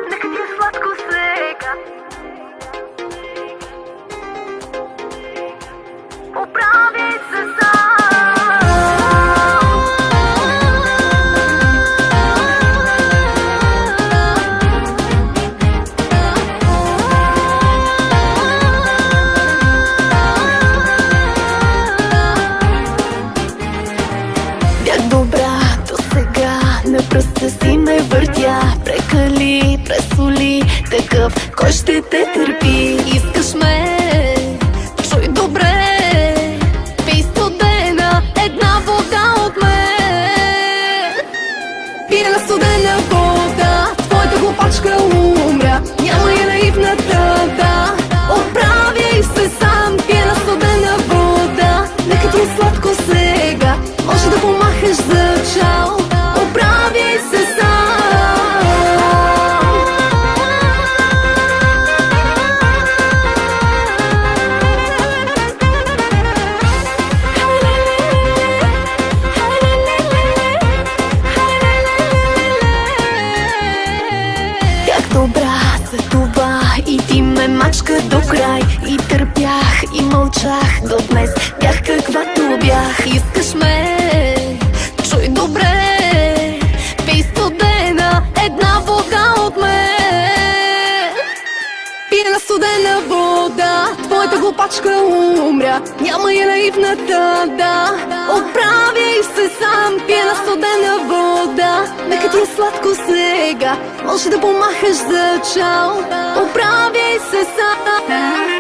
Нека ти е сладко сега. Оправи се сам. Бях добра до сега, на пръста си ме въртя. Прекали, пресоли, такъв, кой ще те търпи? Искаш ме, чуй добре, пий студена една вода от мен. Пия на студена вода, твоята глупачка умря. Няма я наивната, да, оправяй се сам. Пия на студена вода, нека ти е сладко сега. Може да помахаш за чао, оправяй се сам. Бях добра за това и ти ме мачка до край. И търпях, и мълчах до днес, бях каквато бях. Искаш ме, чуй добре, пий студена една вода от мен. Пия на студена вода, твоята глупачка умря. Няма я наивната, да, оправяй се сам. Пия на студена вода, нека ти е сладко сега. Може да помахаш за чао, оправяй се сам.